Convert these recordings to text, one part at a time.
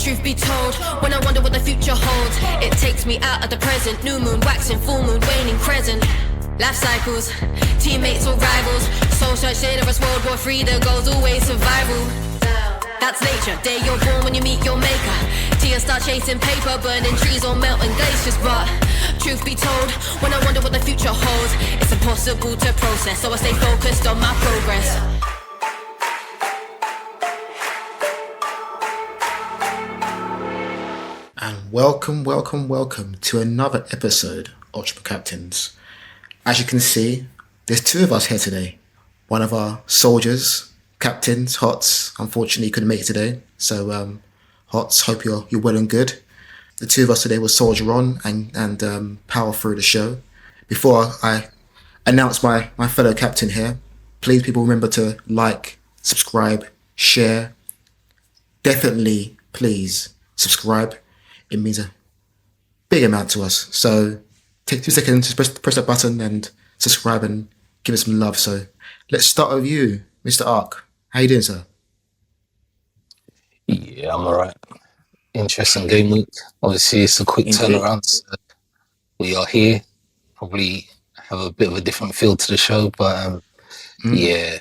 Truth be told, when I wonder what the future holds, it takes me out of the present. New moon waxing, full moon waning, crescent. Life cycles, teammates or rivals. Soul search, dangerous World War III, the goal's always survival. That's nature, day you're born when you meet your maker. Tears start chasing paper, burning trees or melting glaciers. But truth be told, when I wonder what the future holds, it's impossible to process, so I stay focused on my progress. And welcome to another episode of Triple Captains. As you can see, there's two of us here today. One of our soldiers, captains, Hots, unfortunately couldn't make it today. So, Hots, hope you're well and good. The two of us today will soldier on and power through the show. Before I announce my fellow captain here, please people remember to like, subscribe, share. Definitely, please subscribe. It means a big amount to us. So take 2 seconds to press that button and subscribe and give us some love. So let's start with you, Mr. Ark. How you doing, sir? Yeah, I'm all right. Interesting game week. Obviously, it's a quick turnaround. So we are here. Probably have a bit of a different feel to the show, but yeah,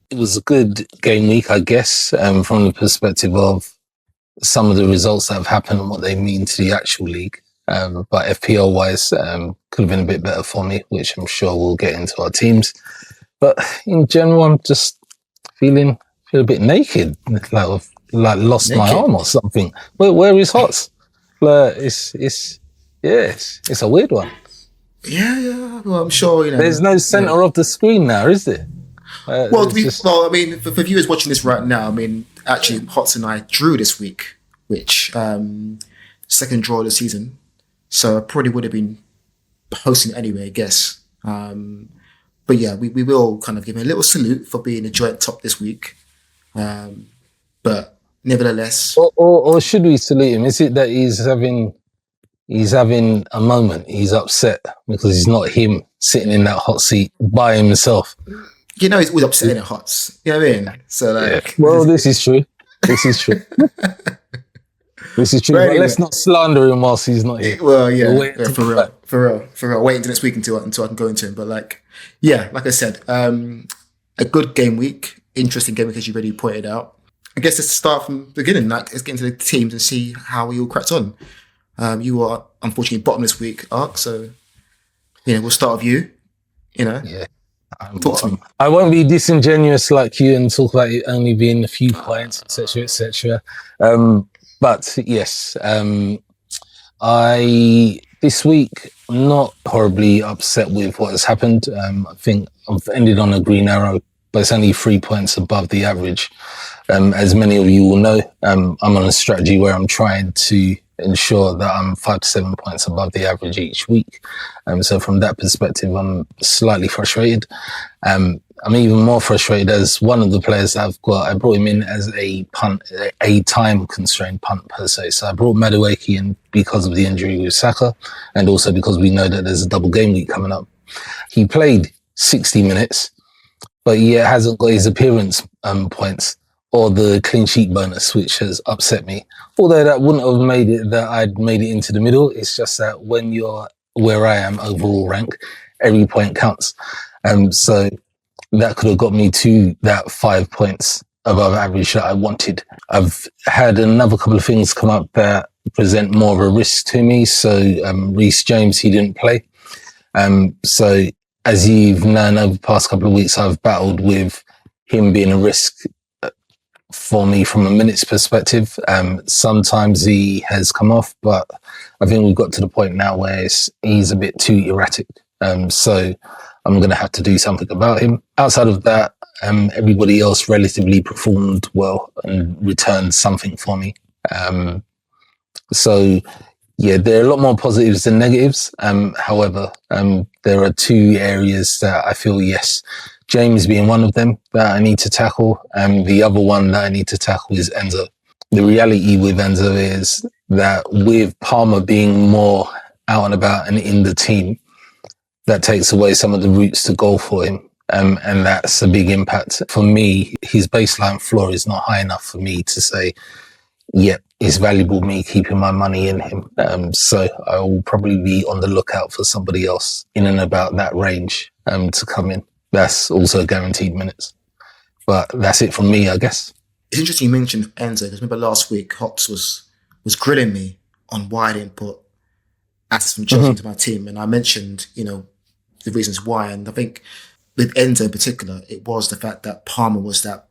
it was a good game week, I guess, from the perspective of some of the results that have happened and what they mean to the actual league. But FPL wise, could have been a bit better for me, which I'm sure we'll get into our teams. But in general, I'm just feel a bit naked, like lost my arm or something. Where is Hots? It's a weird one. Yeah. Well, I'm sure you know. There's no center of the screen now, is there? I mean, for viewers watching this right now, I mean, actually, Hots and I drew this week, which second draw of the season. So I probably would have been hosting anyway, I guess. But yeah, we will kind of give him a little salute for being a joint top this week. But nevertheless, or should we salute him? Is it that he's having a moment? He's upset because he's not him sitting in that hot seat by himself. You know, he's always upsetting at Hots. You know what I mean? So like, yeah. Well, this is true. This is true. This is true. But anyway, let's not slander him whilst he's not here. Well, yeah, for real. Wait until next week until I can go into him. But like I said, a good game week, interesting game week as you already pointed out. I guess let's start from the beginning. Like, let's get into the teams and see how we all cracked on. You are unfortunately bottom this week, Ark. So we'll start with you. Yeah. I won't be disingenuous like you and talk about it only being a few points, etc. But yes, this week I'm not horribly upset with what has happened. I think I've ended on a green arrow, but it's only 3 points above the average. As many of you will know, I'm on a strategy where I'm trying to ensure that I'm 5 to 7 points above the average each week. So from that perspective, I'm slightly frustrated. I'm even more frustrated as one of the players that I've got, I brought him in as a time constrained punt per se. So I brought Madueke in because of the injury with Saka, and also because we know that there's a double game week coming up. He played 60 minutes, but he hasn't got his appearance points or the clean sheet bonus, which has upset me. Although that wouldn't have made it that I'd made it into the middle. It's just that when you're where I am overall rank, every point counts. So that could have got me to that 5 points above average that I wanted. I've had another couple of things come up that present more of a risk to me. So Reece James, he didn't play. So as you've known over the past couple of weeks, I've battled with him being a risk for me from a minutes perspective. Sometimes he has come off, but I think we've got to the point now where he's a bit too erratic. So I'm going to have to do something about him. Outside of that, everybody else relatively performed well and returned something for me. So yeah, there are a lot more positives than negatives. However, there are two areas that I feel, yes, James being one of them that I need to tackle. The other one that I need to tackle is Enzo. The reality with Enzo is that with Palmer being more out and about and in the team, that takes away some of the routes to goal for him. And that's a big impact. For me, his baseline floor is not high enough for me to say, yeah, it's valuable me keeping my money in him. So I will probably be on the lookout for somebody else in and about that range to come in. That's also guaranteed minutes. But that's it from me, I guess. It's interesting you mentioned Enzo, because remember last week Hots was grilling me on why I didn't put assets from Chelsea into my team, and I mentioned, the reasons why, and I think with Enzo in particular, it was the fact that Palmer was that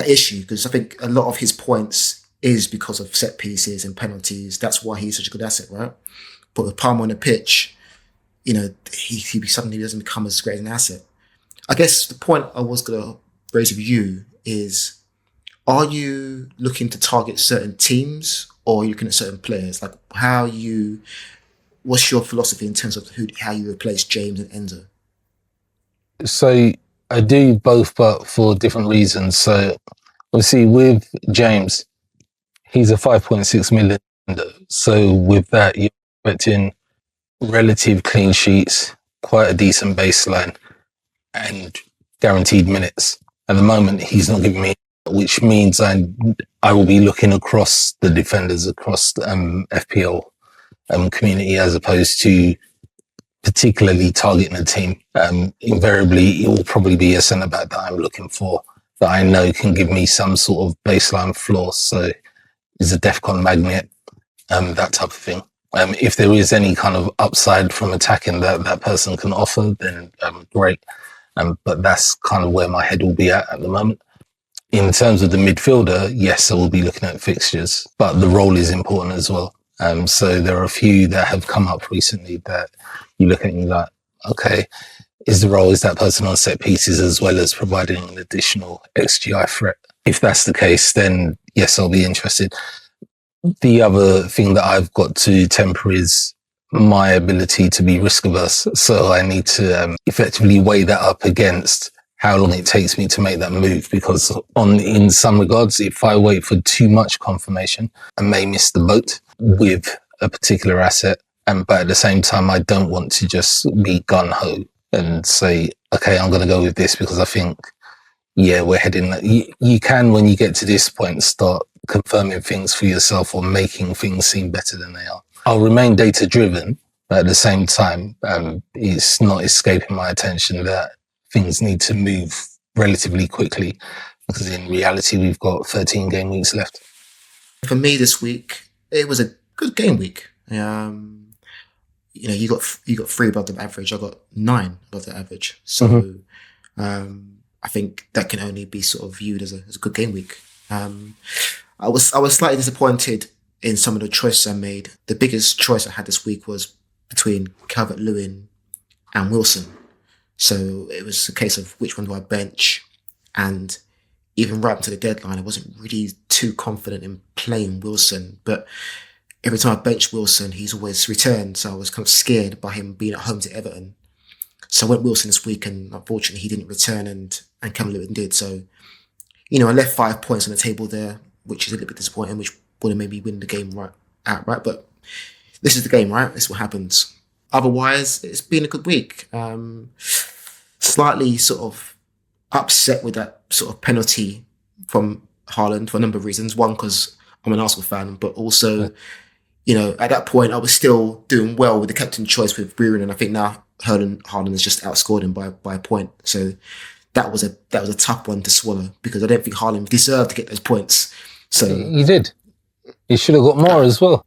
issue, because I think a lot of his points is because of set pieces and penalties. That's why he's such a good asset, right? But with Palmer on the pitch, he suddenly doesn't become as great an asset. I guess the point I was going to raise with you is, are you looking to target certain teams or are you looking at certain players? Like what's your philosophy in terms of how you replace James and Enzo? So I do both, but for different reasons. So obviously with James, he's a 5.6 million. So with that, you're expecting relative clean sheets, quite a decent baseline, and guaranteed minutes. At the moment, he's not giving me, which means I will be looking across the defenders, across the FPL community, as opposed to particularly targeting a team. Invariably, it will probably be a centre back that I'm looking for, that I know can give me some sort of baseline floor. So is a DEFCON magnet, that type of thing. If there is any kind of upside from attacking that person can offer, then great. But that's kind of where my head will be at the moment. In terms of the midfielder, yes, I will be looking at fixtures, but the role is important as well. So there are a few that have come up recently that you look at and you're like, okay, is that person on set pieces as well as providing an additional XGI threat? If that's the case, then yes, I'll be interested. The other thing that I've got to temper is my ability to be risk averse. So I need to effectively weigh that up against how long it takes me to make that move, because in some regards, if I wait for too much confirmation, I may miss the boat with a particular asset. But at the same time, I don't want to just be gun-ho and say, okay, I'm going to go with this because I think, yeah, we're heading. You can, when you get to this point, start confirming things for yourself or making things seem better than they are. I'll remain data-driven, but at the same time, it's not escaping my attention that things need to move relatively quickly, because in reality, we've got 13 game weeks left. For me this week, it was a good game week. You got 3 above the average. I got 9 above the average. So I think that can only be sort of viewed as a good game week. I was slightly disappointed in some of the choices I made. The biggest choice I had this week was between Calvert-Lewin and Wilson. So it was a case of which one do I bench, and even right up to the deadline, I wasn't really too confident in playing Wilson. But every time I bench Wilson, he's always returned. So I was kind of scared by him being at home to Everton. So I went Wilson this week, and unfortunately he didn't return, and Calvert-Lewin did. So, I left 5 points on the table there, which is a little bit disappointing, which would have made me win the game outright. But this is the game, right? This is what happens. Otherwise, it's been a good week. Slightly sort of upset with that sort of penalty from Haaland for a number of reasons. One, because I'm an Arsenal fan, but also, at that point, I was still doing well with the captain choice with Brewer, and I think now Haaland has just outscored him by a point. So that was a tough one to swallow, because I don't think Haaland deserved to get those points. So he did. He should have got more as well.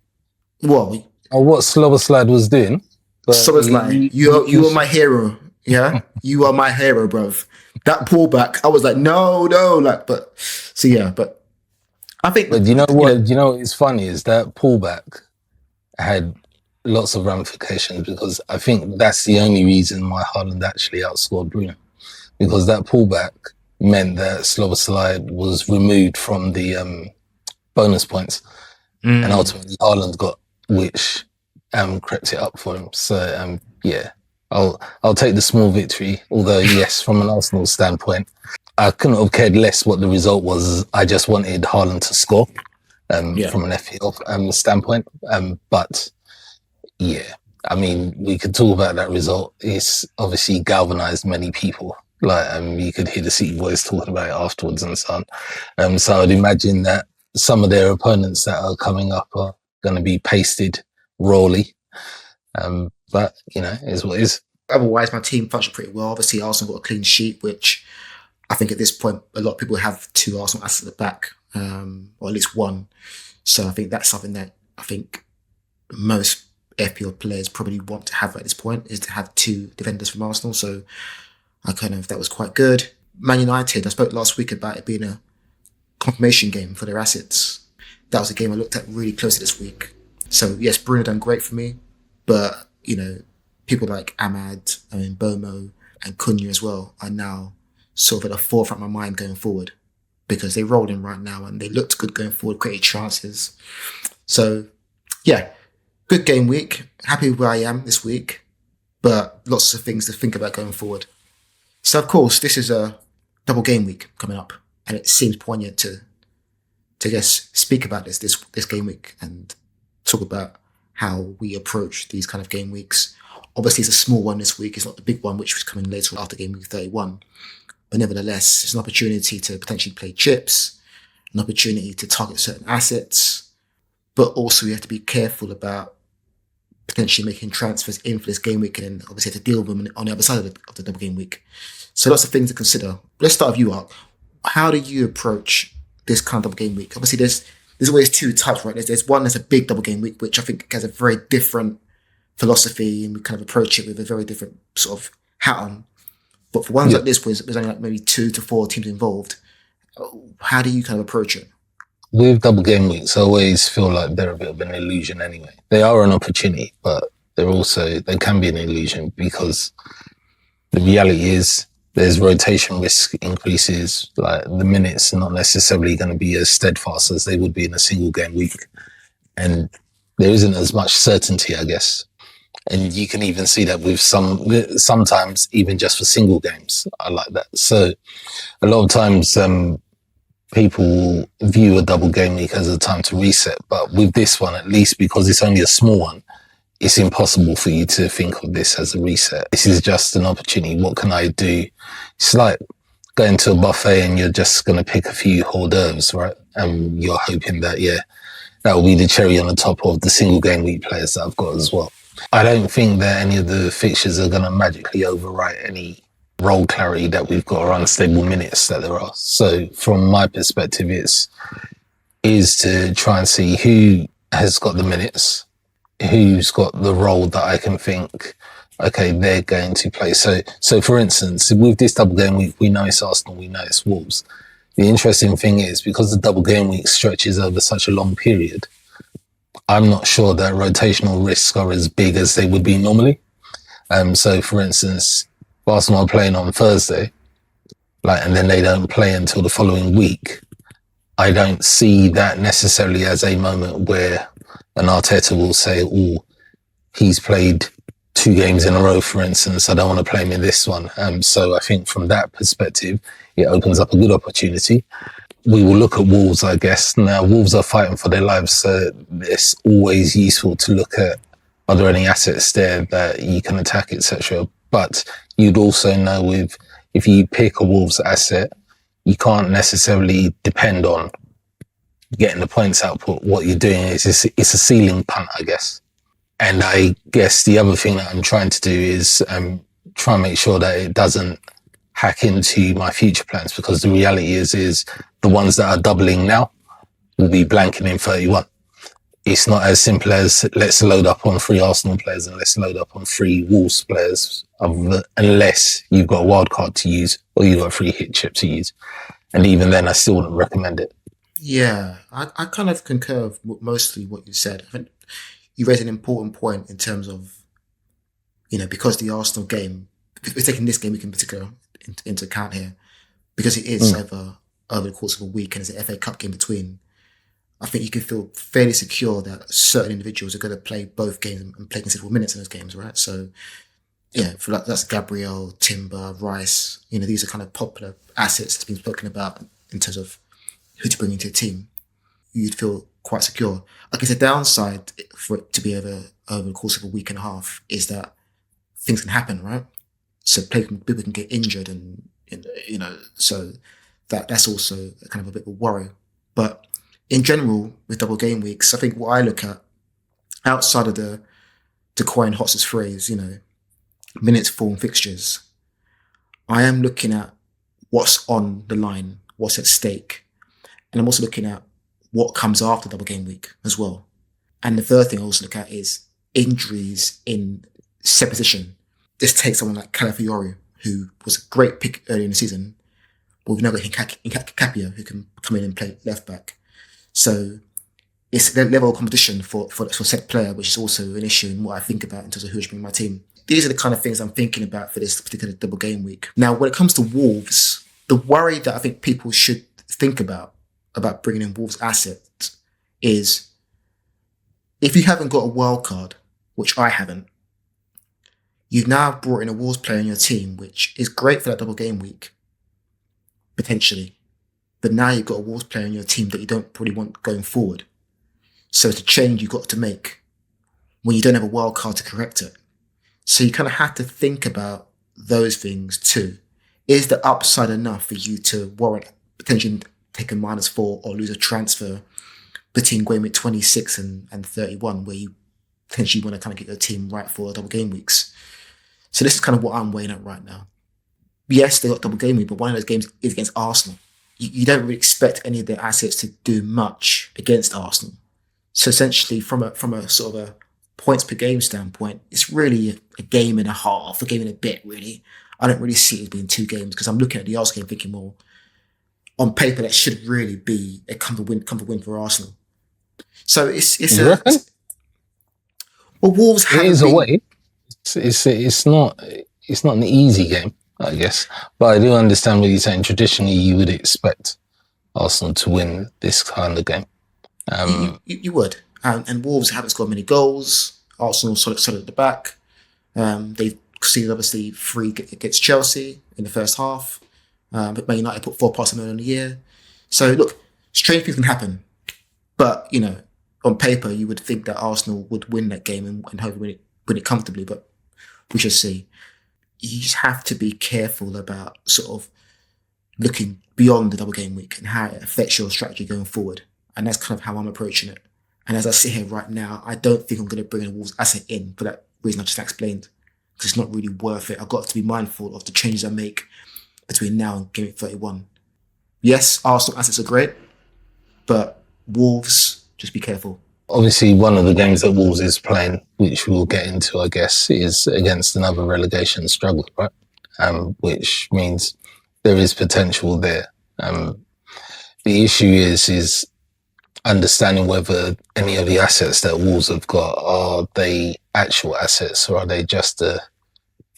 Well, what Slobberslide was doing. Slobberslide, you are my hero. Yeah, you are my hero, bruv. That pullback, I was like, no, but I think. But you know what is funny is that pullback had lots of ramifications, because I think that's the only reason why Haaland actually outscored Bruno, because that pullback meant that Slobberslide was removed from the bonus points, and ultimately Haaland got, which crept it up for him. So yeah. I'll take the small victory, although yes, from an Arsenal standpoint, I couldn't have cared less what the result was. I just wanted Haaland to score from an FPL standpoint. But yeah, I mean, we could talk about that result. It's obviously galvanised many people. Like you could hear the City boys talking about it afterwards and so on. So I would imagine that some of their opponents that are coming up are going to be pasted rawly. But, you know, it is what it is. Otherwise, my team functioned pretty well. Obviously, Arsenal got a clean sheet, which I think at this point, a lot of people have 2 Arsenal assets at the back, or at least one. So I think that's something that I think most FPL players probably want to have at this point, is to have 2 defenders from Arsenal. So that was quite good. Man United, I spoke last week about it being a confirmation game for their assets. That was a game I looked at really closely this week. So yes, Bruno done great for me, but you know, people like Ahmad, Bomo and Cunha as well are now sort of at the forefront of my mind going forward, because they rolled in right now and they looked good going forward, created chances. So yeah, good game week. Happy where I am this week, but lots of things to think about going forward. So of course, this is a double game week coming up, and it seems poignant to guess speak about this game week and talk about how we approach these kind of game weeks. Obviously, it's a small one this week. It's not the big one, which was coming later after game week 31. But nevertheless, it's an opportunity to potentially play chips, an opportunity to target certain assets. But also, we have to be careful about potentially making transfers in for this game week, and then obviously have to deal with them on the other side of the double game week. So lots of things to consider. Let's start with you, Ark. How do you approach this kind of double game week? Obviously, there's always 2 types, right? There's one that's a big double game week, which I think has a very different philosophy, and we kind of approach it with a very different sort of hat on. But for ones like this, where there's only like maybe 2 to 4 teams involved, how do you kind of approach it? With double game weeks, I always feel like they're a bit of an illusion anyway. They are an opportunity, but they can be an illusion, because the reality is there's rotation risk increases. Like, the minutes are not necessarily going to be as steadfast as they would be in a single game week. And there isn't as much certainty, I guess. And you can even see that with sometimes even just for single games are like that. So a lot of times people view a double game week as a time to reset. But with this one, at least because it's only a small one, it's impossible for you to think of this as a reset. This is just an opportunity. What can I do? It's like going to a buffet and you're just going to pick a few hors d'oeuvres, right? And you're hoping that, that will be the cherry on the top of the single game week players that I've got as well. I don't think that any of the fixtures are going to magically overwrite any role clarity that we've got, or unstable minutes that there are. So from my perspective, is to try and see who has got the minutes, who's got the role that I can think, okay, they're going to play. So for instance, with this double game week, we know it's Arsenal, we know it's Wolves. The interesting thing is, because the double game week stretches over such a long period, I'm not sure that rotational risks are as big as they would be normally. So for instance, if Arsenal are playing on Thursday, and then they don't play until the following week, I don't see that necessarily as a moment where an Arteta will say, he's played 2 games in a row, for instance, I don't want to play him in this one. So I think from that perspective, it opens up a good opportunity. We will look at Wolves, I guess. Now, Wolves are fighting for their lives, so it's always useful to look at, are there any assets there that you can attack, etc. But you'd also know if you pick a Wolves asset, you can't necessarily depend on getting the points output. What you're doing is it's a ceiling punt, I guess. And I guess the other thing that I'm trying to do is try and make sure that it doesn't hack into my future plans, because the reality is the ones that are doubling now will be blanking in 31. It's not as simple as let's load up on 3 Arsenal players and let's load up on 3 Wolves players, unless you've got a wild card to use or you've got a free hit chip to use. And even then, I still wouldn't recommend it. Yeah, I kind of concur with mostly what you said. I think you raised an important point in terms of, because the Arsenal game, we're taking this game week in particular into account here, because it is over the course of a week and there's an FA Cup game between. I think you can feel fairly secure that certain individuals are going to play both games and play considerable minutes in those games, right? So, that's Gabriel, Timber, Rice. These are kind of popular assets that's been spoken about in terms of who to bring into a team. You'd feel quite secure. I guess the downside for it to be over the course of a week and a half is that things can happen, right? So people can get injured, and so that's also kind of a bit of a worry. But in general, with double game weeks, I think what I look at outside of the coin Hotz's phrase, minutes, form, fixtures, I am looking at what's on the line, what's at stake. And I'm also looking at what comes after double game week as well. And the third thing I also look at is injuries in set position. This takes someone like Calafiori, who was a great pick early in the season, but we've now got Capio, who can come in and play left back. So it's the level of competition for said player, which is also an issue in what I think about in terms of who should be in my team. These are the kind of things I'm thinking about for this particular double game week. Now, when it comes to Wolves, the worry that I think people should think about bringing in Wolves assets is if you haven't got a wild card, which I haven't, you've now brought in a Wolves player in your team, which is great for that double game week, potentially. But now you've got a Wolves player in your team that you don't probably want going forward. So it's a change you've got to make when you don't have a wild card to correct it. So you kind of have to think about those things too. Is the upside enough for you to warrant potentially take a -4 or lose a transfer between game week 26 and 31, where you potentially want to kind of get your team right for double game weeks? So this is kind of what I'm weighing up right now. Yes, they got double game week, but one of those games is against Arsenal. You don't really expect any of their assets to do much against Arsenal. So essentially, from a sort of a points per game standpoint, it's really a game and a half, a game and a bit, really. I don't really see it as being 2 games because I'm looking at the Arsenal game thinking, well, on paper, that should really be a comfort win for Arsenal. So it's well, Wolves have it is a way. It's not an easy game, I guess. But I do understand what you're saying. Traditionally, you would expect Arsenal to win this kind of game. You would. And Wolves haven't scored many goals. Arsenal solid at the back. They've conceded obviously 3 against Chelsea in the first half. But Man United put 4 past them in the year. So look, strange things can happen. But, on paper, you would think that Arsenal would win that game and hopefully win it comfortably. But we shall see. You just have to be careful about sort of looking beyond the double game week and how it affects your strategy going forward. And that's kind of how I'm approaching it. And as I sit here right now, I don't think I'm going to bring a Wolves asset in for that reason I just explained. Because it's not really worth it. I've got to be mindful of the changes I make between now and game 31. Yes, Arsenal assets are great, but Wolves, just be careful. Obviously, one of the games that Wolves is playing, which we'll get into, I guess, is against another relegation struggle, right? Which means there is potential there. The issue is understanding whether any of the assets that Wolves have got, are they actual assets or are they just a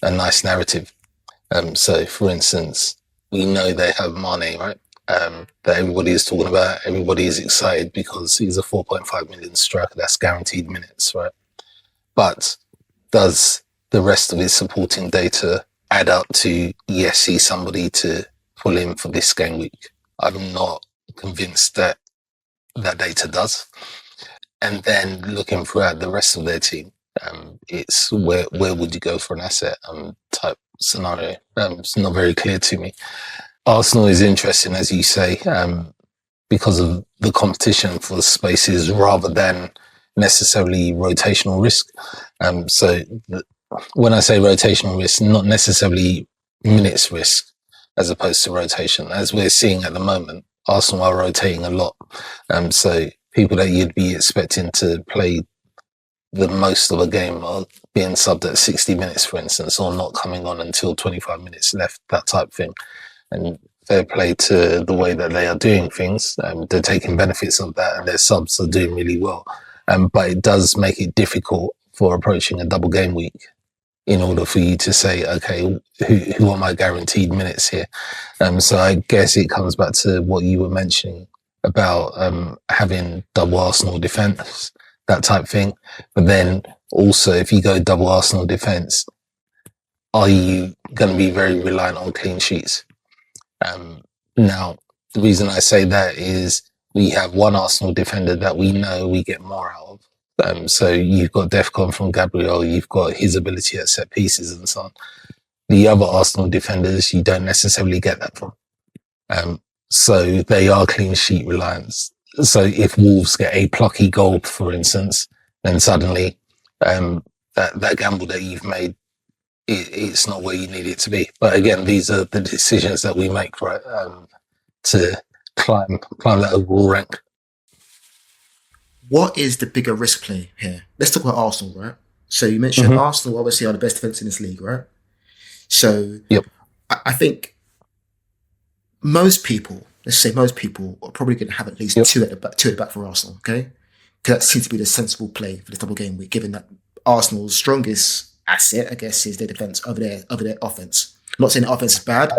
nice narrative? So, for instance, we know they have Mane, right? That everybody is talking about. Everybody is excited because he's a 4.5 million striker. That's guaranteed minutes, right? But does the rest of his supporting data add up to, yes, he's somebody to pull in for this game week? I'm not convinced that data does. And then looking throughout the rest of their team, it's where would you go for an asset type scenario? It's not very clear to me. Arsenal is interesting, as you say, because of the competition for the spaces rather than necessarily rotational risk. When I say rotational risk, not necessarily minutes risk as opposed to rotation. As we're seeing at the moment, Arsenal are rotating a lot. So people that you'd be expecting to play the most of a game are being subbed at 60 minutes, for instance, or not coming on until 25 minutes left, that type of thing. And fair play to the way that they are doing things. They're taking benefits of that and their subs are doing really well. But it does make it difficult for approaching a double game week in order for you to say, okay, who are my guaranteed minutes here? So I guess it comes back to what you were mentioning about having double Arsenal defence, that type of thing. But then also, if you go double Arsenal defence, are you going to be very reliant on clean sheets? Now, the reason I say that is we have one Arsenal defender that we know we get more out of. So you've got DEFCON from Gabriel, you've got his ability at set pieces and so on. The other Arsenal defenders, you don't necessarily get that from. So they are clean sheet reliance. So if Wolves get a plucky goal, for instance, then suddenly that gamble that you've made, it's not where you need it to be. But again, these are the decisions that we make, right, to climb that overall rank. What is the bigger risk play here? Let's talk about Arsenal, right? So you mentioned Arsenal obviously are the best defense in this league, right? So Yep. I think most people are probably going to have at least two at the back for Arsenal, okay? Because that seems to be the sensible play for the double game week, given that Arsenal's strongest asset, I guess, is their defense over their offense. I'm not saying the offense is bad,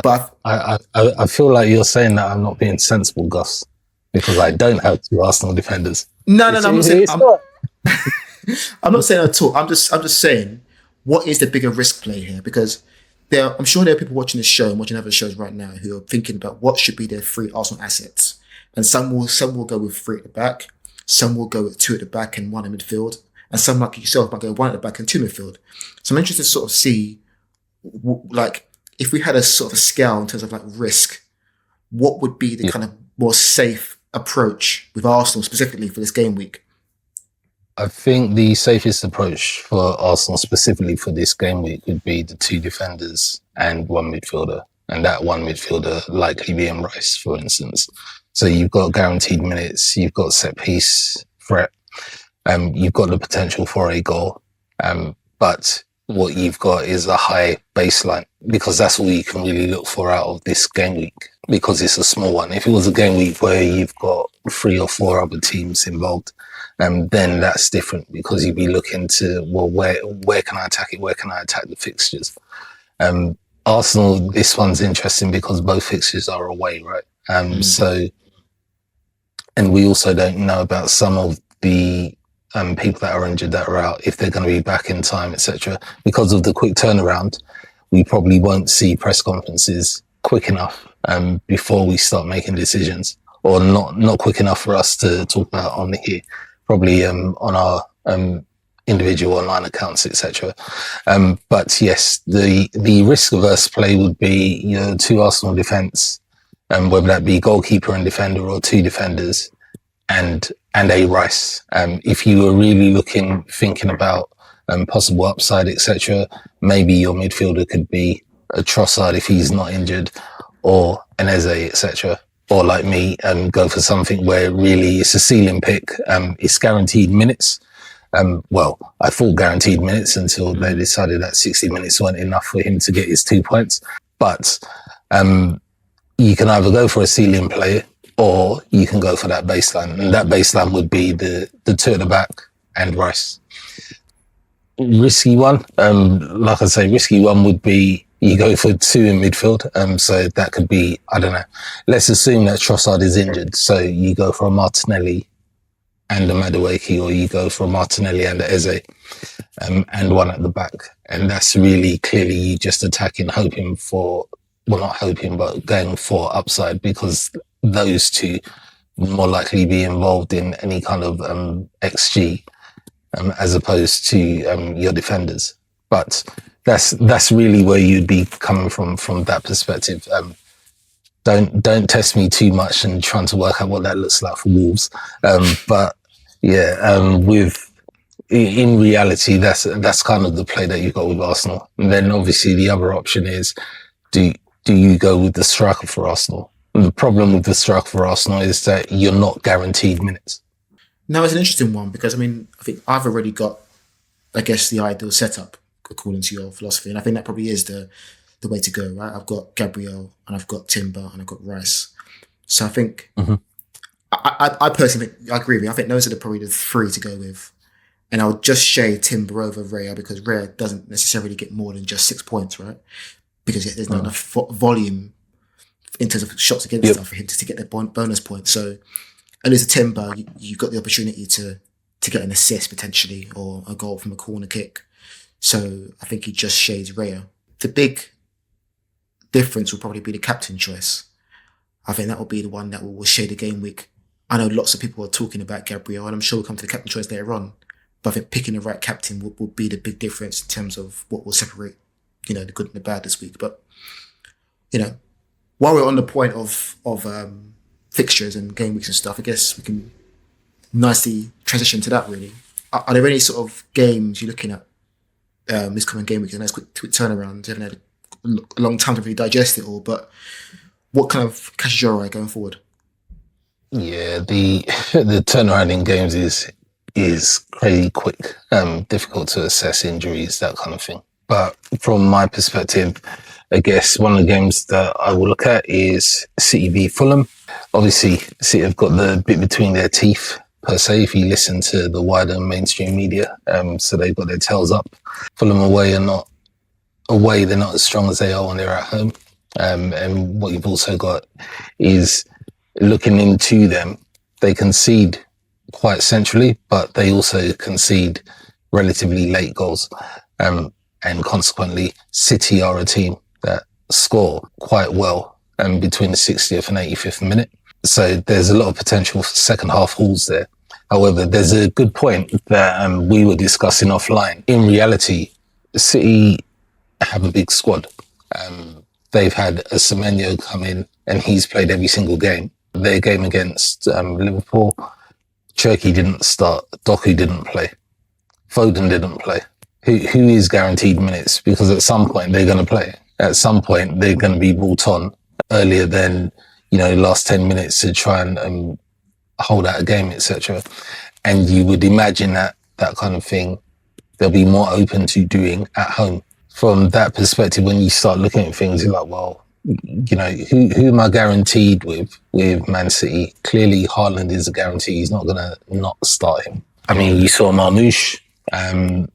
but I feel like you're saying that I'm not being sensible, Guffs, because I don't have two Arsenal defenders. No, I'm not saying. I'm not saying at all. I'm just saying, what is the bigger risk play here? Because I'm sure there are people watching this show and watching other shows right now who are thinking about what should be their three Arsenal assets, and some will go with three at the back, some will go with two at the back and one in midfield, and some like yourself might go one at the back and two midfield. So I'm interested to sort of see, like, if we had a sort of a scale in terms of like risk, what would be the kind of more safe approach with Arsenal specifically for this game week? I think the safest approach for Arsenal specifically for this game week would be the two defenders and one midfielder, and that one midfielder likely being Rice, for instance. So you've got guaranteed minutes, you've got set piece threat, you've got the potential for a goal, but what you've got is a high baseline, because that's all you can really look for out of this game week, because it's a small one. If it was a game week where you've got 3 or 4 other teams involved, then that's different, because you'd be looking to, well, where can I attack it? Where can I attack the fixtures? Arsenal, this one's interesting because both fixtures are away, right? So, and we also don't know about some of the people that are injured that are out, if they're going to be back in time, etc. Because of the quick turnaround, we probably won't see press conferences quick enough before we start making decisions, or not quick enough for us to talk about on here, probably on our individual online accounts, etc. But yes, the risk averse play would be your two Arsenal defence, whether that be goalkeeper and defender or two defenders, and a Rice. If you were really thinking about possible upside, etc., maybe your midfielder could be a Trossard if he's not injured, or an Eze, etc. Or like me, go for something where really it's a ceiling pick. It's guaranteed minutes. Well, I thought guaranteed minutes until they decided that 60 minutes weren't enough for him to get his 2 points. But you can either go for a ceiling player, or you can go for that baseline. And that baseline would be the two at the back and Rice. Risky one, like I say, risky one would be you go for two in midfield. So that could be, I don't know, let's assume that Trossard is injured. So you go for a Martinelli and a Madueke, or you go for a Martinelli and a Eze, and one at the back. And that's really clearly you just attacking, hoping for, well, not hoping, but going for upside, because those two more likely be involved in any kind of XG as opposed to your defenders. But that's really where you'd be coming from that perspective. Don't test me too much and trying to work out what that looks like for Wolves. But yeah, in reality, that's kind of the play that you've got with Arsenal. And then obviously the other option is, do you go with the striker for Arsenal? And the problem with the striker for Arsenal is that you're not guaranteed minutes. Now, it's an interesting one, because I think I've already got, I guess, the ideal setup according to your philosophy, and I think that probably is the way to go, right? I've got Gabriel, and I've got Timber, and I've got Rice. So I think I personally think, I agree with you. I think those are probably the three to go with, and I would just shade Timber over Raya, because Raya doesn't necessarily get more than just 6 points, right? Because there's not enough volume in terms of shots against stuff for him to get their bonus points. So at least a Timber, you've got the opportunity to get an assist potentially, or a goal from a corner kick. So I think he just shades Raya. The big difference will probably be the captain choice. I think that will be the one that will shade the game week. I know lots of people are talking about Gabriel, and I'm sure we'll come to the captain choice later on. But I think picking the right captain will be the big difference in terms of what will separate, the good and the bad this week. But, while we're on the point of fixtures and game weeks and stuff, I guess we can nicely transition to that. Really, are there any sort of games you're looking at this coming game week? And that's quick turnaround. You haven't had a long time to really digest it all, but what kind of catches your eye going forward? Yeah, the turnaround in games is crazy quick. Difficult to assess injuries, that kind of thing. But from my perspective, I guess one of the games that I will look at is City v Fulham. Obviously, City have got the bit between their teeth, per se, if you listen to the wider mainstream media. So they've got their tails up. Fulham they're not as strong as they are when they're at home. And what you've also got is looking into them, they concede quite centrally, but they also concede relatively late goals. And consequently, City are a team that score quite well between the 60th and 85th minute. So there's a lot of potential for second half hauls there. However, there's a good point that we were discussing offline. In reality, City have a big squad. They've had a Semenyo come in and he's played every single game. Their game against Liverpool, Cherky didn't start, Doku didn't play, Foden didn't play. Who is guaranteed minutes? Because at some point they're going to play. At some point they're going to be brought on earlier than, last 10 minutes to try and hold out a game, etc. And you would imagine that kind of thing they'll be more open to doing at home. From that perspective, when you start looking at things, you're like, well, who am I guaranteed with Man City? Clearly, Haaland is a guarantee. He's not going to not start him. I mean, you saw Marmoush. I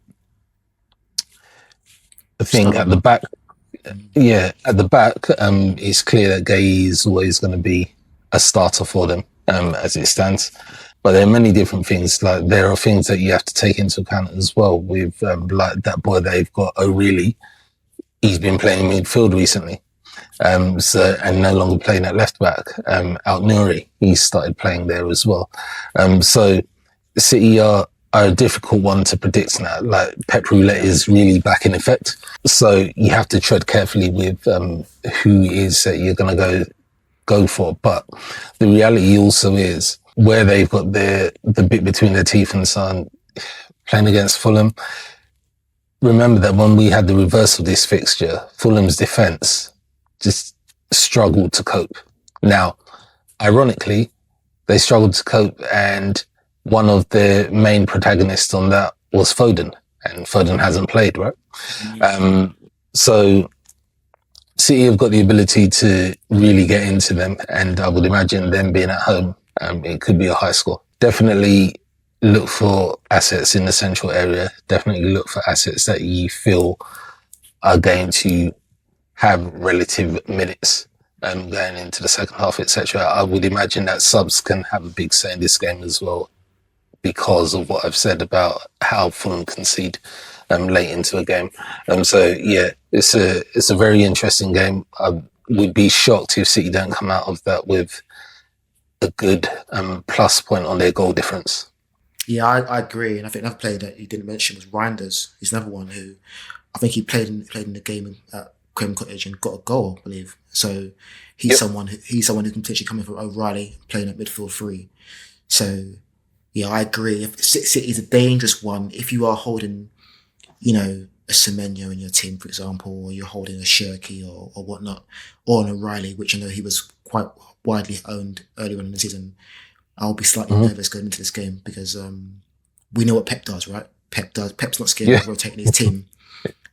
think at the back, it's clear that Gay is always going to be a starter for them as it stands. But there are many different things. Like there are things that you have to take into account as well. With like that boy they've got, O'Reilly, he's been playing midfield recently, and no longer playing at left back. Al-Nouri, he started playing there as well. So City are a difficult one to predict now. Like Pep Roulette is really back in effect. So you have to tread carefully with who is that you're going to go for. But the reality also is where they've got the bit between their teeth and so on, playing against Fulham. Remember that when we had the reverse of this fixture, Fulham's defence just struggled to cope. Now, ironically, they struggled to cope and one of their main protagonists on that was Foden, and Foden hasn't played, right? So City have got the ability to really get into them, and I would imagine them being at home, it could be a high score. Definitely look for assets in the central area. Definitely look for assets that you feel are going to have relative minutes going into the second half, etc. I would imagine that subs can have a big say in this game as well, because of what I've said about how Fulham concede late into a game. So yeah, it's a very interesting game. I would be shocked if City don't come out of that with a good plus point on their goal difference. Yeah, I agree. And I think another player that you didn't mention was Reinders. He's another one who I think he played in the game at Craven Cottage and got a goal, I believe. So he's someone who can potentially come in for O'Reilly playing at midfield 3. So yeah, I agree. City is a dangerous one if you are holding, a Semenyo in your team, for example, or you're holding a Shirky or whatnot, or an O'Reilly, which I know he was quite widely owned earlier on in the season. I'll be slightly nervous going into this game because we know what Pep does, right? Pep's not scared of rotating his team,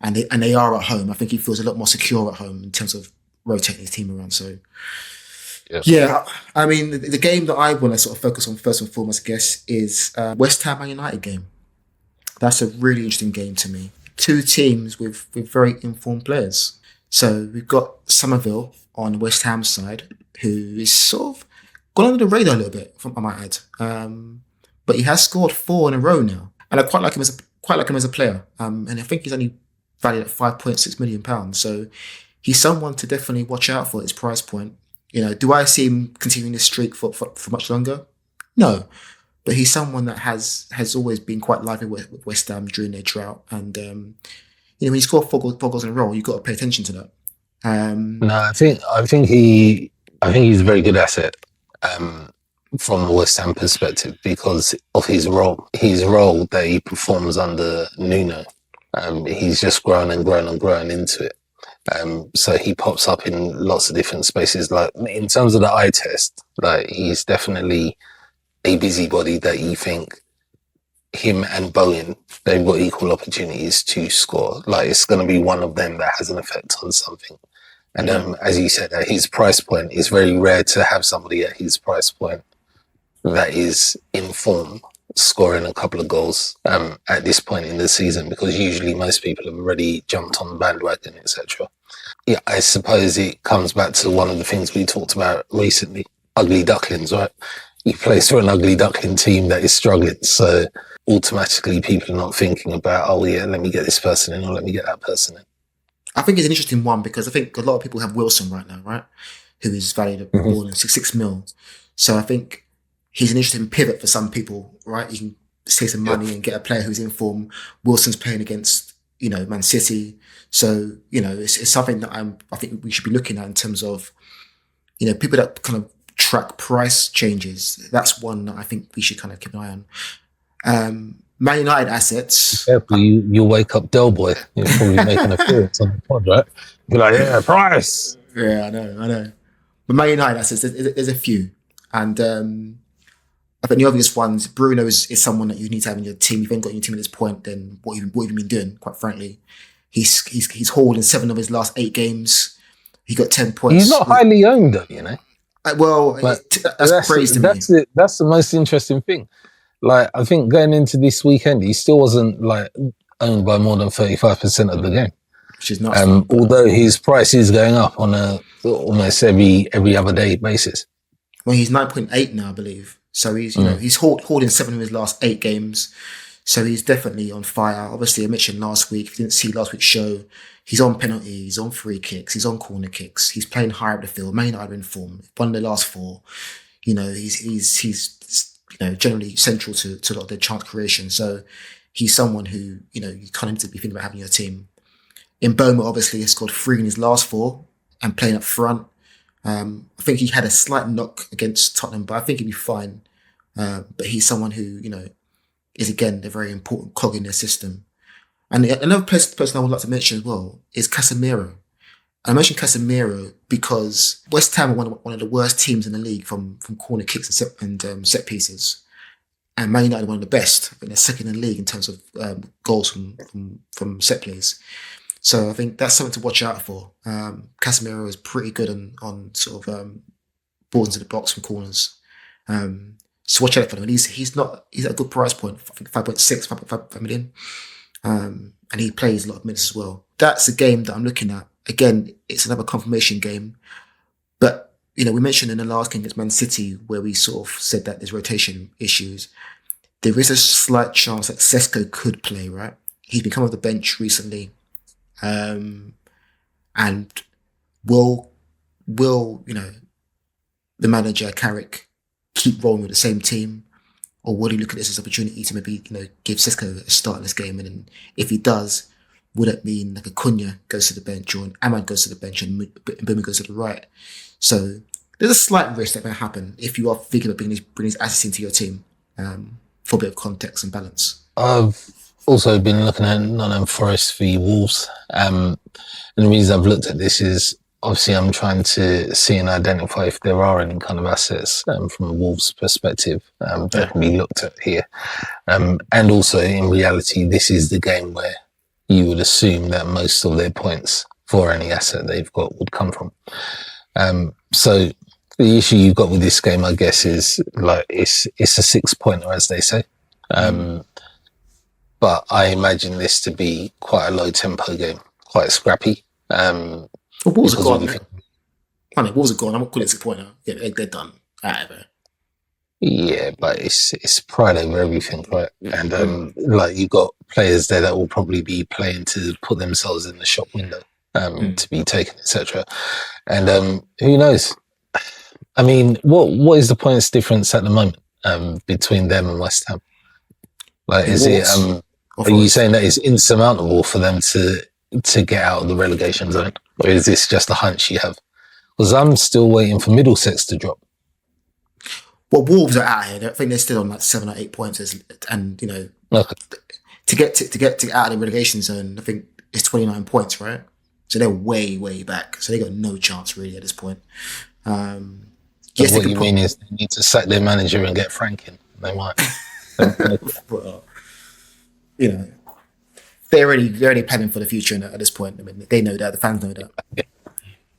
and they are at home. I think he feels a lot more secure at home in terms of rotating his team around. So. Yeah, I mean, the game that I want to sort of focus on first and foremost, I guess, is West Ham and United game. That's a really interesting game to me. Two teams with very informed players. So we've got Somerville on West Ham's side, who is sort of gone under the radar a little bit, I might add. But he has scored 4 in a row now, and I quite like him as a player. And I think he's only valued at £5.6 million. So he's someone to definitely watch out for at his price point. Do I see him continuing this streak for much longer? No. But he's someone that has always been quite lively with West Ham during their drought. And, when you score 4 goals in a row, you've got to pay attention to that. No, I think he's a very good asset. from a West Ham perspective because of his role that he performs under Nuno. He's just grown and grown and grown into it. So he pops up in lots of different spaces. Like in terms of the eye test, like he's definitely a busybody that you think him and Bowen, they've got equal opportunities to score. Like it's going to be one of them that has an effect on something. And as you said, at his price point, it's very rare to have somebody at his price point that is in form scoring a couple of goals at this point in the season, because usually most people have already jumped on the bandwagon, etc. Yeah, I suppose it comes back to one of the things we talked about recently, ugly ducklings, right? He plays for an ugly duckling team that is struggling, so automatically people are not thinking about, oh yeah, let me get this person in or let me get that person in. I think it's an interesting one because I think a lot of people have Wilson right now, right? Who is valued at more than 6 mil. So I think he's an interesting pivot for some people, right? You can save some money and get a player who's in form. Wilson's playing against, Man City. So, it's something that I think we should be looking at in terms of, people that kind of track price changes. That's one that I think we should kind of keep an eye on. Man United assets. Careful, you'll wake up Del Boy. You'll probably make an appearance on the pod, right? Be like, yeah, price. Yeah, I know. But Man United assets, there's a few. And I think the obvious ones, Bruno is someone that you need to have in your team. If you haven't got in your team at this point, then what have you been doing, quite frankly? He's hauled in 7 of his last 8 games. He got 10 points. He's not highly owned, though, That's crazy to me. That's the most interesting thing. Like, I think going into this weekend, he still wasn't owned by more than 35% of the game. Which is nuts. Although his price is going up on a almost every other day basis. Well, he's 9.8 now, I believe. So he's he's hauled in 7 of his last 8 games. So he's definitely on fire. Obviously, I mentioned last week, if you didn't see last week's show, he's on penalties, he's on free kicks, he's on corner kicks, he's playing higher up the field. Man United are in form. Won the last 4. He's generally central to a lot of their chance creation. So he's someone who, you kind of need to be thinking about having your team. In Boma, obviously, he scored 3 in his last 4 and playing up front. I think he had a slight knock against Tottenham, but I think he'd be fine. But he's someone who, is again a very important cog in their system. And another person I would like to mention as well is Casemiro. I mentioned Casemiro because West Ham are one of the worst teams in the league from corner kicks and set pieces. And Man United are one of the best. I think they're second in the league in terms of goals from set plays. So I think that's something to watch out for. Casemiro is pretty good on sort of balls into the box from corners. So watch out for him. And he's at a good price point. I think 5.6, 5.5 million. And he plays a lot of minutes as well. That's a game that I'm looking at. Again, it's another confirmation game. But, we mentioned in the last game against Man City where we sort of said that there's rotation issues. There is a slight chance that Sesko could play, right? He's been coming off the bench recently. And will the manager, Carrick, keep rolling with the same team? Or will he look at this as an opportunity to maybe, give Sesko a start in this game? And then if he does, would it mean like a Cunha goes to the bench or an Ahmad goes to the bench and Mbeumo goes to the right? So there's a slight risk that may happen if you are thinking of bringing these assets into your team for a bit of context and balance. I've also been looking at Nottingham Forest v Wolves. And the reason I've looked at this is obviously I'm trying to see and identify if there are any kind of assets from a Wolves perspective that can be looked at here. And also in reality, this is the game where you would assume that most of their points for any asset they've got would come from. So the issue you've got with this game, I guess, is like it's a 6-pointer, as they say. But I imagine this to be quite a low tempo game, quite scrappy. Wolves are gone. Wolves are gone. I'm not calling it 6-pointer. Yeah, they're done. Yeah, but it's pride over everything, right? And you've got players there that will probably be playing to put themselves in the shop window to be taken, etc. And who knows? I mean, what is the points difference at the moment between them and West Ham? Like, is it? Are you saying that it's insurmountable for them to get out of the relegation zone, or is this just a hunch you have? Because I'm still waiting for Middlesex to drop. Well, Wolves are out here. I think they're still on like 7 or 8 points, and Okay. to get out of the relegation zone, I think it's 29 points, right? So they're way, way back. So they got no chance really at this point. Yes, what you mean is they need to sack their manager and get Frank in. They might. Well, they're already planning for the future at this point. I mean, they know that. The fans know that.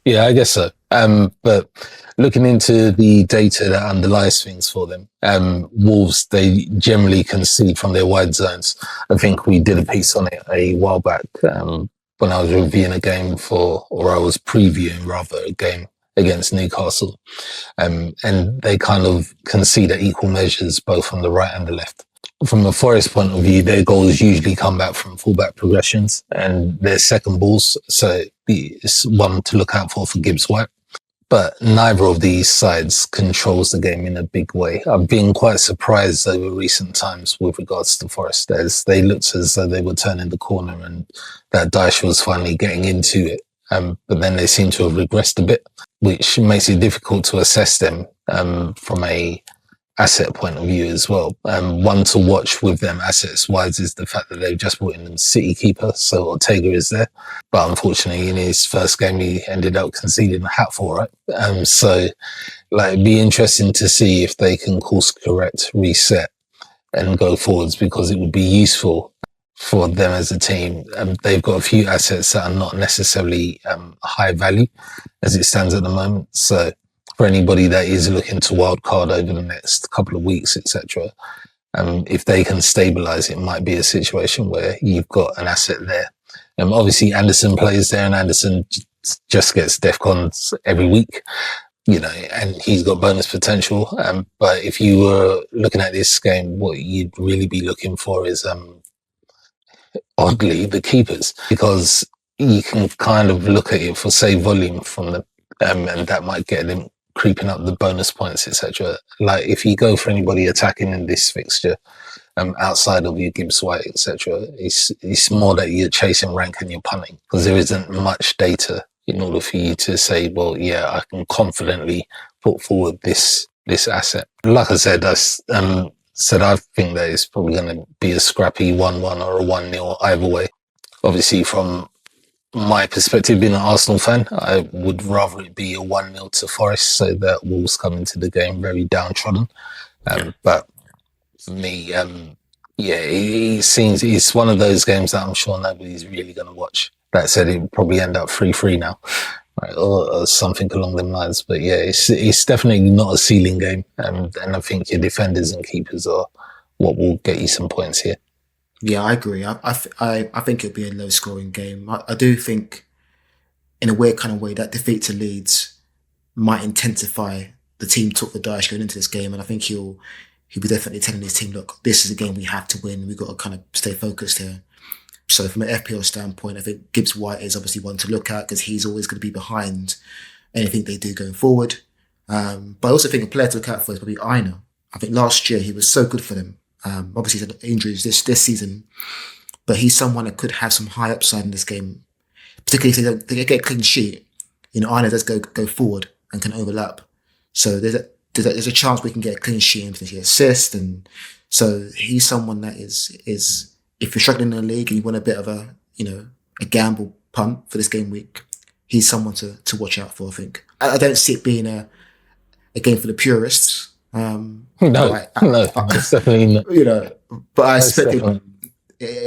Yeah, I guess so. But looking into the data that underlies things for them, Wolves, they generally concede from their wide zones. I think we did a piece on it a while back when I was reviewing a game or I was previewing rather a game against Newcastle. And they kind of concede at equal measures, both on the right and the left. From a Forest point of view, their goals usually come back from fullback progressions and their second balls. So it's one to look out for Gibbs White. But neither of these sides controls the game in a big way. I've been quite surprised over recent times with regards to Forest, as they looked as though they were turning the corner and that Dyche was finally getting into it. But then they seem to have regressed a bit, which makes it difficult to assess them from a asset point of view as well. One to watch with them assets wise is the fact that they've just brought in a City keeper, so Ortega is there. But unfortunately, in his first game, he ended up conceding a hat for, right? So it'd be interesting to see if they can course correct, reset, and go forwards, because it would be useful for them as a team. They've got a few assets that are not necessarily high value as it stands at the moment. So for anybody that is looking to wildcard over the next couple of weeks, etc., if they can stabilise, it might be a situation where you've got an asset there. Obviously, Anderson plays there, and Anderson just gets DEFCONs every week, and he's got bonus potential. But if you were looking at this game, what you'd really be looking for is, oddly, the keepers, because you can kind of look at it for save volume from the, and that might get them creeping up the bonus points, etc. Like if you go for anybody attacking in this fixture, outside of your Gibbs White, etc., it's more that you're chasing rank and you're punting, because there isn't much data in order for you to say, well, yeah, I can confidently put forward this asset. Like I said, I think that it's probably going to be a scrappy 1-1 or a 1-0 either way. Obviously, from my perspective, being an Arsenal fan, I would rather it be a 1-0 to Forest, so that Wolves come into the game very downtrodden. But for me, it seems it's one of those games that I'm sure nobody's really going to watch. That said, it will probably end up 3-3 now, right, or something along them lines. But yeah, it's definitely not a ceiling game, and I think your defenders and keepers are what will get you some points here. Yeah, I agree. I think it'll be a low-scoring game. I do think, in a weird kind of way, that defeat to Leeds might intensify the team talk for Dyche going into this game, and I think he'll be definitely telling his team, look, this is a game we have to win. We've got to kind of stay focused here. So from an FPL standpoint, I think Gibbs White is obviously one to look at, because he's always going to be behind anything they do going forward. But I also think a player to look out for is probably Aina. I think last year he was so good for them. Obviously he's had injuries this season, but he's someone that could have some high upside in this game, particularly if they get a clean sheet. Aina does go forward and can overlap. So there's a chance we can get a clean sheet and potentially assist. And so he's someone that is if you're struggling in the league and you want a bit of a gamble punt for this game week, he's someone to watch out for, I think. I don't see it being a game for the purists. No, it's definitely not. But I expect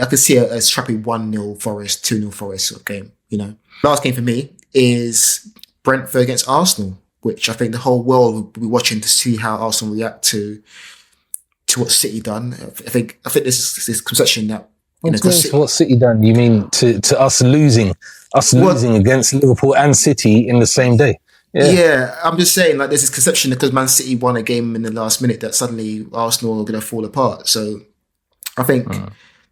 I could see a scrappy 1-0 Forest, 2-0 Forest sort of game. Last game for me is Brentford against Arsenal, which I think the whole world will be watching to see how Arsenal react to what City done. I think this conception that what City done? You mean to us losing against Liverpool and City in the same day? Yeah, I'm just saying, there's this conception that because Man City won a game in the last minute that suddenly Arsenal are going to fall apart. So I think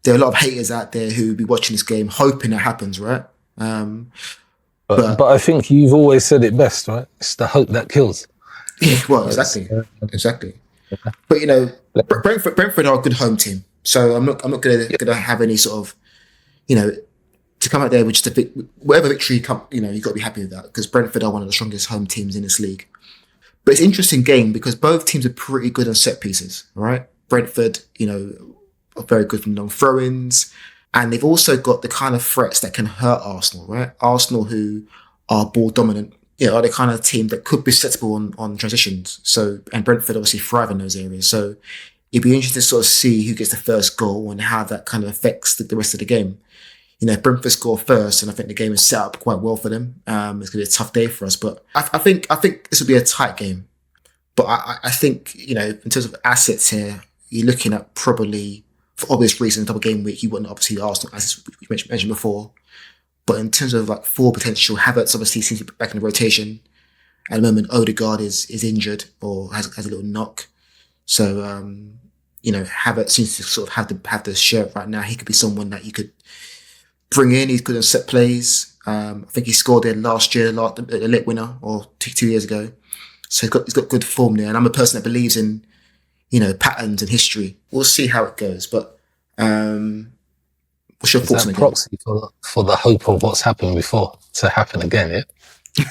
there are a lot of haters out there who will be watching this game hoping that happens, right? But I think you've always said it best, right? It's the hope that kills. Yeah, well, exactly. But Brentford are a good home team, so I'm not going to have any sort of to come out there with just whatever victory you've got to be happy with that, because Brentford are one of the strongest home teams in this league. But it's an interesting game because both teams are pretty good on set pieces, right? Brentford, are very good from long throw-ins. And they've also got the kind of threats that can hurt Arsenal, right? Arsenal, who are ball dominant, are the kind of team that could be susceptible on transitions. So, and Brentford obviously thrive in those areas. So it'd be interesting to sort of see who gets the first goal and how that kind of affects the rest of the game. If Brentford score first, and I think the game is set up quite well for them. It's going to be a tough day for us, but I think this will be a tight game. But I think, in terms of assets here, you're looking at probably, for obvious reasons, double game week, you wouldn't obviously Arsenal, as we mentioned before. But in terms of like full potential, Havertz obviously seems to be back in the rotation. At the moment, Odegaard is injured or has a little knock. So, Havertz seems to sort of have the shirt right now. He could be someone that you could bring in. He's good on set plays. I think he scored there last year, the late winner, or 2 years ago. So he's got good form there. And I'm a person that believes in, patterns and history. We'll see how it goes. But what's your thoughts on the game? Proxy for the hope of what's happened before to happen again, yeah?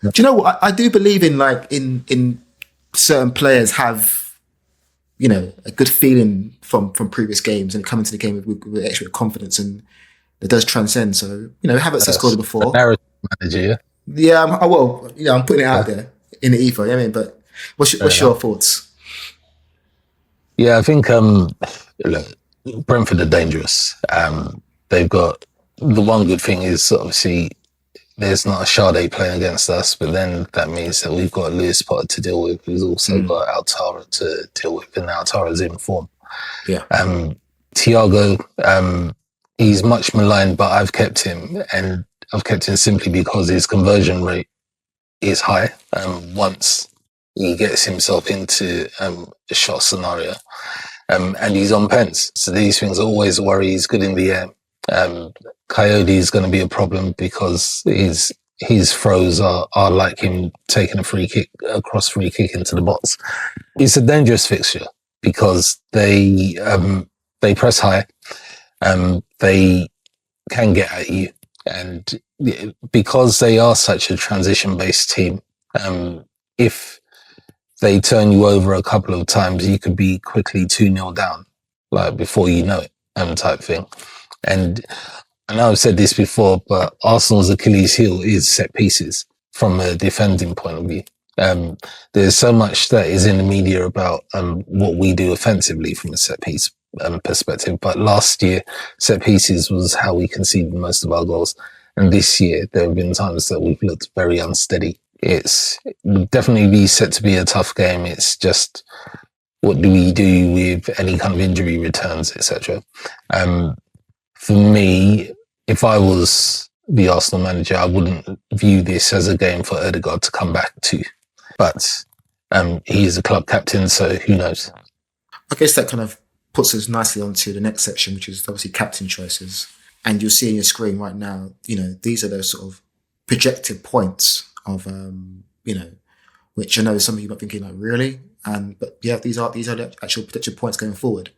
Do you know what? I do believe in certain players have, a good feeling from previous games and come into the game with extra confidence, and it does transcend. So, Havertz has scored it before. Narrative manager, yeah? Yeah, I'm putting it out there in the ether. But what's your thoughts? Yeah, I think Brentford are dangerous. They've got the one good thing is obviously there's not a Sade playing against us, but then that means that we've got Lewis Potter to deal with, who's also got Altara to deal with, and Altara's in form. Yeah. Thiago, he's much maligned, but I've kept him, and I've kept him simply because his conversion rate is high. Once he gets himself into a shot scenario, and he's on pens. So these things are always a worry. He's good in the air. Coyote is going to be a problem because his throws are like him taking a free kick into the box. It's a dangerous fixture because they press high, they can get at you, and because they are such a transition-based team, if they turn you over a couple of times, you could be quickly 2-0 down, like before you know it, type thing. And I know I've said this before, but Arsenal's Achilles heel is set pieces from a defending point of view. There's so much that is in the media about what we do offensively from a set piece perspective. But last year, set pieces was how we conceded most of our goals. And this year, there have been times that we've looked very unsteady. It's definitely be set to be a tough game. It's just, what do we do with any kind of injury returns, etc. For me, if I was the Arsenal manager, I wouldn't view this as a game for Odegaard to come back to. But he is a club captain, so who knows? I guess that kind of puts us nicely onto the next section, which is obviously captain choices. And you'll see on your screen right now, these are those sort of projected points of, which I know some of you might be thinking, like, really? But yeah, these are the actual projected points going forward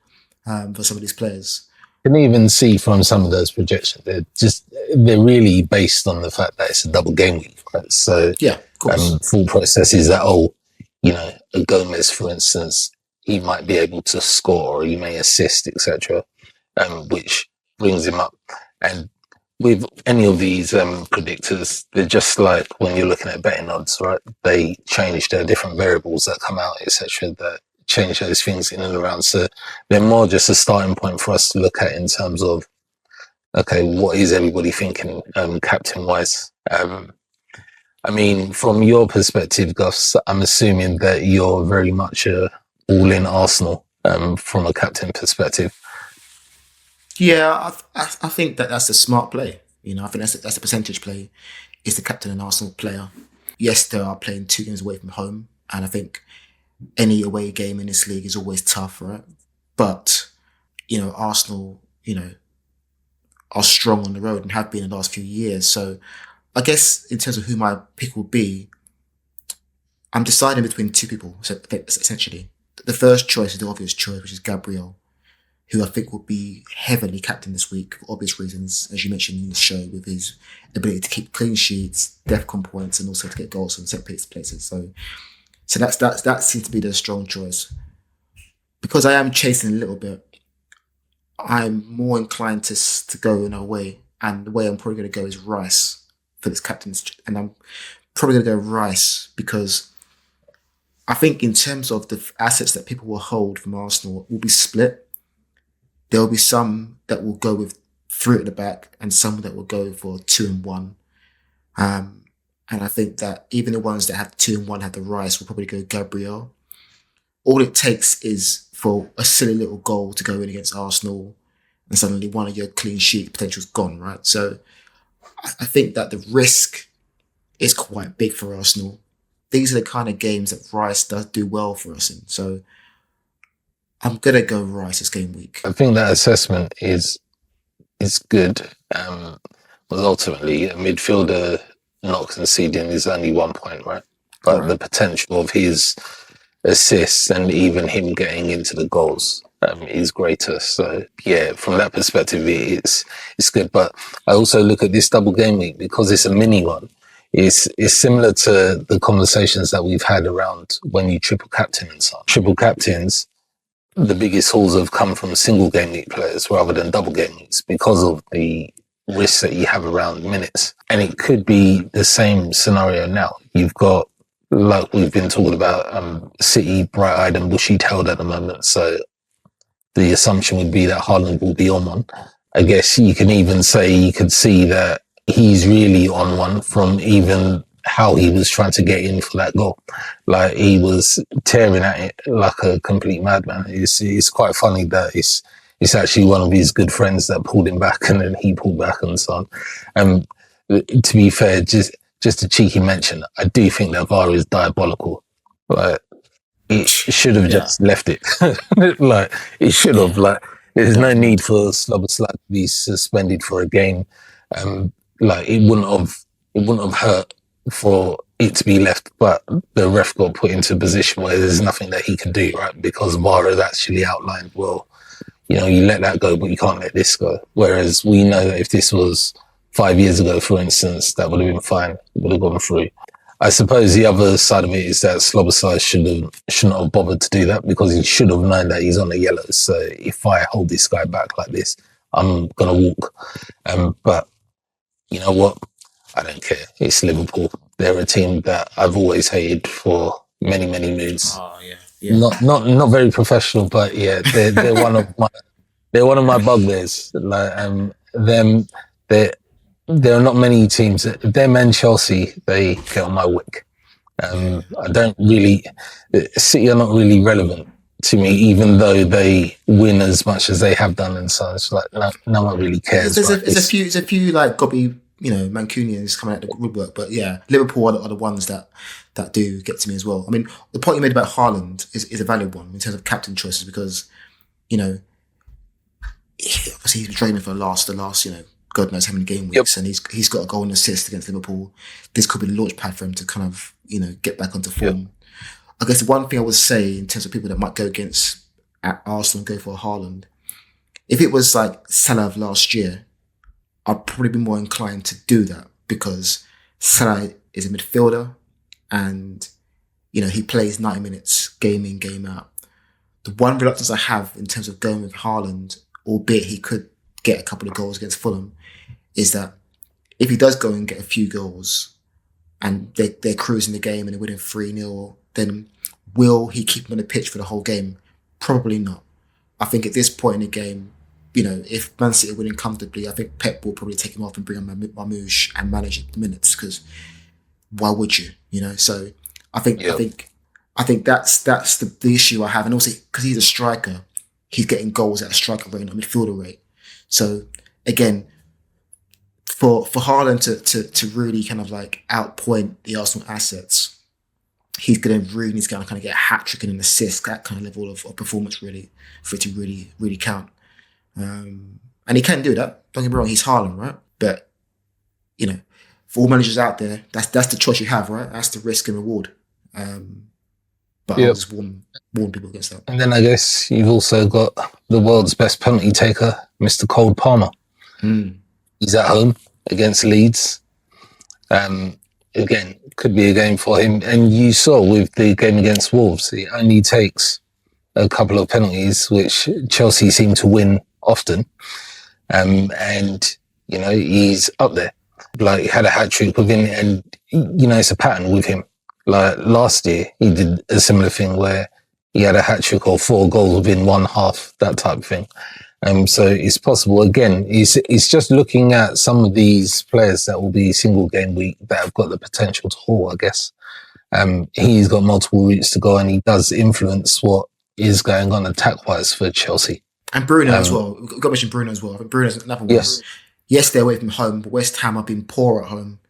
for some of these players. You can even see from some of those projections, they're really based on the fact that it's a double game week, right? So yeah, of course. Full process is that, a Gomez, for instance, he might be able to score or he may assist, etc., which brings him up. And with any of these predictors, they're just like when you're looking at betting odds, right? They change. There are different variables that come out, etc., that change those things in and around. So they're more just a starting point for us to look at in terms of, okay, what is everybody thinking captain-wise? I mean, from your perspective, Guffs, I'm assuming that you're very much all-in Arsenal from a captain perspective. Yeah, I think that's a smart play. I think that's a percentage play. Is the captain an Arsenal player? Yes, they are playing 2 games away from home, and I think any away game in this league is always tough, right? But, Arsenal, are strong on the road and have been in the last few years. So I guess in terms of who my pick will be, I'm deciding between 2 people, essentially. The first choice is the obvious choice, which is Gabriel. who I think will be heavily captain this week for obvious reasons, as you mentioned in the show, with his ability to keep clean sheets, DEFCON points, and also to get goals from set places. So that seems to be the strong choice. Because I am chasing a little bit, I'm more inclined to go in a way, and the way I'm probably going to go is Rice for this captain's, and I'm probably going to go Rice because I think in terms of the assets that people will hold from Arsenal will be split. There will be some that will go with 3 at the back and some that will go for 2 and 1. And I think that even the ones that have 2 and 1 have the Rice will probably go Gabriel. All it takes is for a silly little goal to go in against Arsenal and suddenly one of your clean sheet potential's gone, right? So I think that the risk is quite big for Arsenal. These are the kind of games that Rice does do well for us in. So I'm going to go Rice this game week. I think that assessment is good. But ultimately, a midfielder not conceding is only 1 point, right? But the potential of his assists and even him getting into the goals is greater. So yeah, from that perspective, it's good. But I also look at this double game week because it's a mini one. It's similar to the conversations that we've had around when you triple captain and so on. Triple captains, the biggest hauls have come from single game week players rather than double game weeks because of the risks that you have around minutes. And it could be the same scenario now. You've got, like we've been talking about, City bright-eyed and bushy-tailed at the moment. So the assumption would be that Haaland will be on one. I guess you can even say you could see that he's really on one from even how he was trying to get in for that goal. Like he was tearing at it like a complete madman. It's quite funny that it's actually one of his good friends that pulled him back and then he pulled back and so on. To be fair, just a cheeky mention, I do think that VAR is diabolical. Like it should have just left it. Like it should have. Like there's no need for Sloboslyk to be suspended for a game. Like it wouldn't have hurt for it to be left, but the ref got put into a position where there's nothing that he can do, right? Because VAR has actually outlined, well, you know, you let that go, but you can't let this go. Whereas we know that if this was 5 years ago, for instance, that would have been fine. It would have gone through. I suppose the other side of it is that Sloboslyk shouldn't have bothered to do that because he should have known that he's on the yellow. So if I hold this guy back like this, I'm going to walk. But you know what? I don't care. It's Liverpool. They're a team that I've always hated for many, many moons. Oh yeah. Not very professional, but yeah, they're one of my bugbears. Like there are not many teams. Them and Chelsea, they get on my wick. I don't really. City are not really relevant to me, even though they win as much as they have done, and so it's like no one really cares. There's a few like gobby, Mancunians coming out of the woodwork, but yeah, Liverpool are the ones that do get to me as well. I mean, the point you made about Haaland is a valid one in terms of captain choices because, obviously he's been training for the last, God knows how many game weeks, and he's got a goal and assist against Liverpool. This could be the launch pad for him to kind of, get back onto form. Yep. I guess the one thing I would say in terms of people that might go against Arsenal and go for Haaland, if it was like Salah of last year, I'd probably be more inclined to do that because Salah is a midfielder and, he plays 90 minutes game in, game out. The one reluctance I have in terms of going with Haaland, albeit he could get a couple of goals against Fulham, is that if he does go and get a few goals and they're cruising the game and they're winning 3-0, then will he keep him on the pitch for the whole game? Probably not. I think at this point in the game, if Man City are winning comfortably, I think Pep will probably take him off and bring on Marmoush and manage the minutes because why would you? So I think that's the issue I have, and also because he's a striker, he's getting goals at a striker rate, not a midfielder rate. So again, for Haaland to really kind of like outpoint the Arsenal assets, he's going to really need to kind of get a hat trick and an assist, that kind of level of performance really for it to really, really count. And he can do that. Don't get me wrong, he's Haaland, right? But, for all managers out there, that's the choice you have, right? That's the risk and reward. But I'll just warn people against that. And then I guess you've also got the world's best penalty taker, Mr. Cole Palmer. He's at home against Leeds. Again, could be a game for him. And you saw with the game against Wolves, it only takes a couple of penalties, which Chelsea seem to win often. And, you know, he's up there. Like, he had a hat-trick within, and, you know, it's a pattern with him. Like, last year, he did a similar thing where he had a hat-trick or 4 goals within one half, that type of thing. So it's possible. Again, it's just looking at some of these players that will be single game week that have got the potential to haul, I guess. He's got multiple routes to go, and he does influence what is going on attack-wise for Chelsea. And Bruno as well. We've got to mention Bruno as well. I think Bruno's another one. Yes, they're away from home, but West Ham have been poor at home.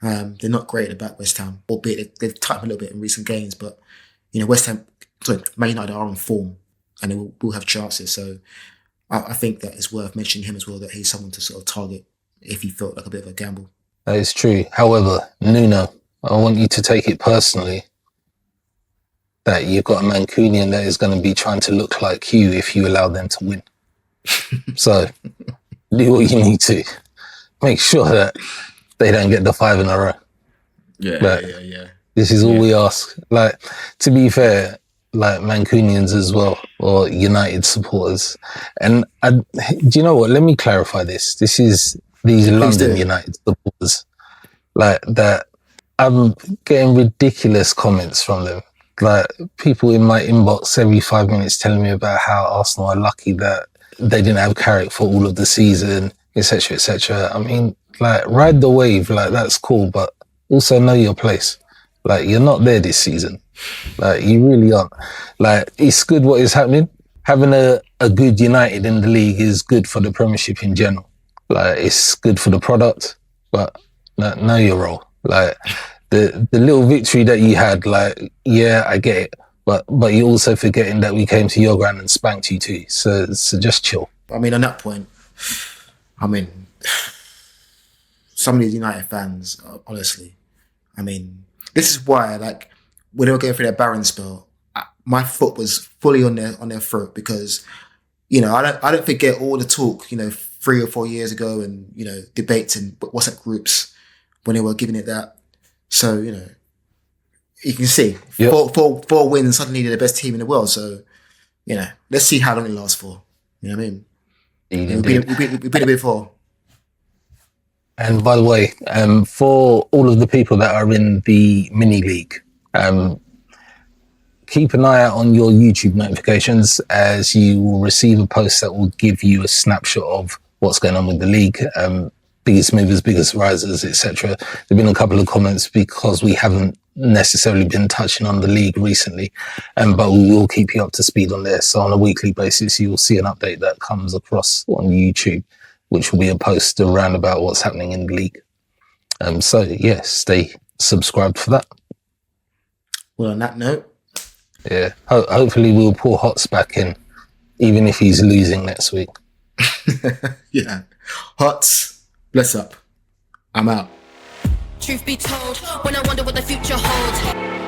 They're not great about West Ham, albeit they've tightened a little bit in recent games. But, you know, Man United are on form, and they will have chances. So I think that it's worth mentioning him as well, that he's someone to sort of target if he felt like a bit of a gamble. That is true. However, Nuno, I want you to take it personally that you've got a Mancunian that is going to be trying to look like you if you allow them to win. So do what you need to. Make sure that they don't get the 5 in a row. Yeah. This is all we ask. Like, to be fair, like Mancunians as well, or United supporters. And do you know what? Let me clarify this. This is these London United supporters. Like that, I'm getting ridiculous comments from them. Like, people in my inbox every 5 minutes telling me about how Arsenal are lucky that they didn't have Carrick for all of the season, etc., etc. I mean, like, ride the wave, like, that's cool, but also know your place. Like, you're not there this season. Like, you really aren't. Like, it's good what is happening. Having a good United in the league is good for the Premiership in general. Like, it's good for the product, but know your role. Like, the little victory that you had, like, yeah, I get it, but you're also forgetting that we came to your ground and spanked you too. So just chill. I mean, on that point, I mean, some of these United fans, honestly, I mean, this is why, like, when they were going through their barren spell, my foot was fully on their throat, because, you know, I don't forget all the talk, you know, 3 or 4 years ago, and, you know, debates in WhatsApp groups when they were giving it that. So, you know, you can see four wins, suddenly they're the best team in the world. So, you know, let's see how long it lasts for. You know what I mean? We've been it before. And by the way, for all of the people that are in the mini league, keep an eye out on your YouTube notifications, as you will receive a post that will give you a snapshot of what's going on with the league. Biggest movers, biggest risers, etc. There've been a couple of comments because we haven't necessarily been touching on the league recently, but we will keep you up to speed on this. So on a weekly basis, you will see an update that comes across on YouTube, which will be a post around about what's happening in the league. So yeah, stay subscribed for that. Well, on that note, yeah, hopefully we'll pull Hots back in, even if he's losing next week. Yeah, Hots. Bless up. I'm out. Truth be told, when I wonder what the future holds.